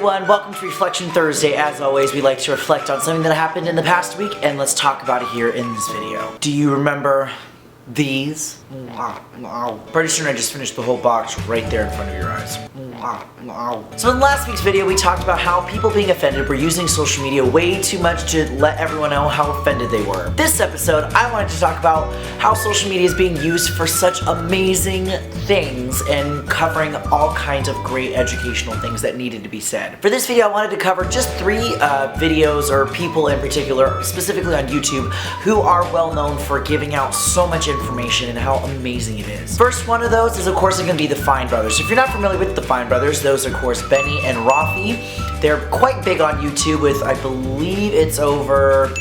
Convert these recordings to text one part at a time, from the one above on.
everyone, welcome to Reflection Thursday. As always, we like to reflect on something that happened in the past week, and let's talk about it here in this video. Do you remember these? Pretty sure I just finished the whole box right there in front of your eyes. So in last week's video, we talked about how people being offended were using social media way too much to let everyone know how offended they were. This episode, I wanted to talk about how social media is being used for such amazing things and covering all kinds of great educational things that needed to be said. For this video, I wanted to cover just three videos or people in particular, specifically on YouTube, who are well known for giving out so much information and how amazing it is. First one of those is of course going to be the Fine Brothers. If you're not familiar with the Fine Brothers, those are of course Benny and Rafi. They're quite big on YouTube with, I believe it's over,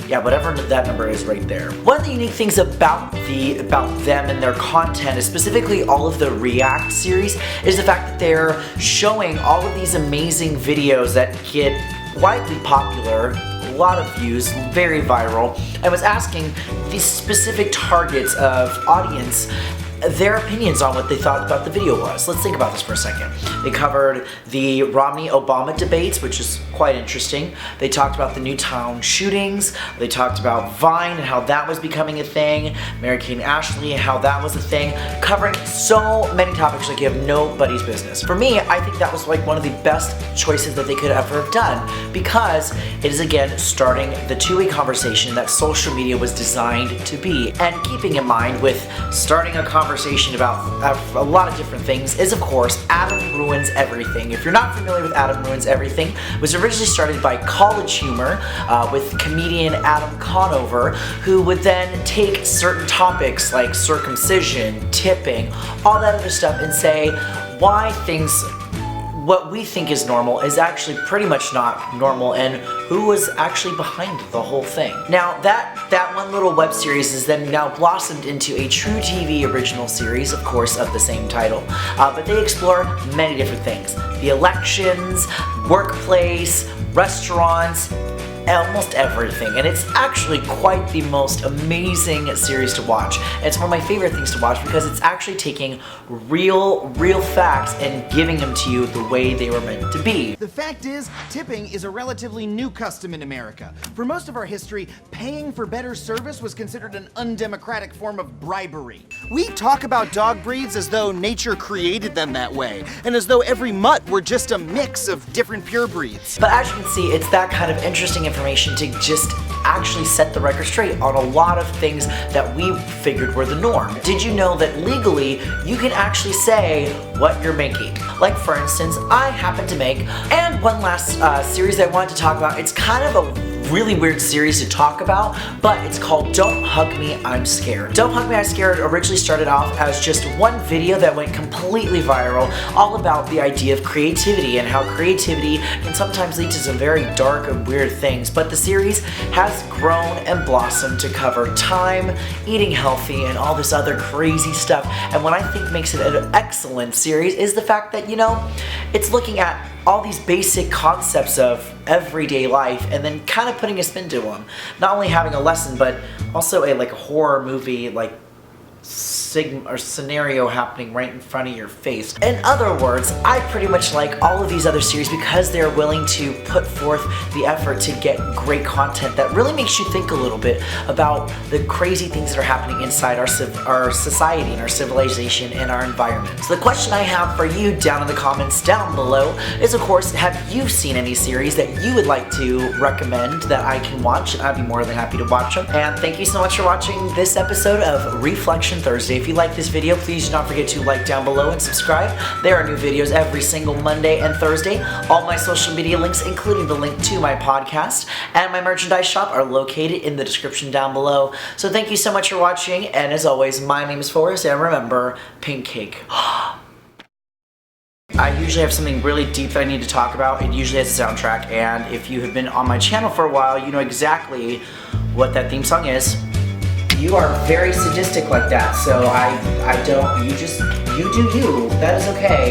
yeah, whatever that number is right there. One of the unique things about them and their content, is specifically all of the React series, is the fact that they're showing all of these amazing videos that get widely popular, a lot of views, very viral, and was asking these specific targets of audience their opinions on what they thought about the video was. Let's think about this for a second. They covered the Romney-Obama debates, which is quite interesting. They talked about the Newtown shootings. They talked about Vine and how that was becoming a thing. Mary-Kate and Ashley and how that was a thing. Covering so many topics like you have nobody's business. For me, I think that was like one of the best choices that they could ever have done, because it is again starting the two-way conversation that social media was designed to be. And keeping in mind with starting a conversation about a lot of different things is of course Adam Ruins Everything. If you're not familiar with Adam Ruins Everything, it was originally started by College Humor with comedian Adam Conover, who would then take certain topics like circumcision, tipping, all that other stuff, and say why what we think is normal is actually pretty much not normal, and who was actually behind the whole thing. Now that one little web series is then now blossomed into a true TV original series, of course, of the same title, but they explore many different things. The elections, workplace, restaurants, almost everything, and it's actually quite the most amazing series to watch. And it's one of my favorite things to watch because it's actually taking real facts and giving them to you the way they were meant to be. The fact is, tipping is a relatively new custom in America. For most of our history, paying for better service was considered an undemocratic form of bribery. We talk about dog breeds as though nature created them that way, and as though every mutt were just a mix of different pure breeds. But as you can see, it's that kind of interesting information to just actually set the record straight on a lot of things that we figured were the norm. Did you know that legally you can actually say what you're making? Like for instance, I happen to make, and one last series I wanted to talk about, it's kind of a really weird series to talk about, but it's called Don't Hug Me, I'm Scared. Don't Hug Me, I'm Scared originally started off as just one video that went completely viral, all about the idea of creativity and how creativity can sometimes lead to some very dark and weird things, but the series has grown and blossomed to cover time, eating healthy, and all this other crazy stuff. And what I think makes it an excellent series is the fact that, you know, it's looking at all these basic concepts of everyday life and then kind of putting a spin to them. Not only having a lesson, but also a horror movie scenario happening right in front of your face. In other words, I pretty much like all of these other series because they're willing to put forth the effort to get great content that really makes you think a little bit about the crazy things that are happening inside our society and our civilization and our environment. So the question I have for you down in the comments down below is, of course, have you seen any series that you would like to recommend that I can watch? I'd be more than happy to watch them. And thank you so much for watching this episode of Reflection Thursday. If you like this video, please do not forget to like down below and subscribe. There are new videos every single Monday and Thursday. All my social media links, including the link to my podcast and my merchandise shop, are located in the description down below. So thank you so much for watching, and as always, my name is Forrest, and remember, pink cake. I usually have something really deep that I need to talk about. It usually has a soundtrack, and if you have been on my channel for a while, you know exactly what that theme song is. You are very sadistic like that, so I don't, you do you. That is okay.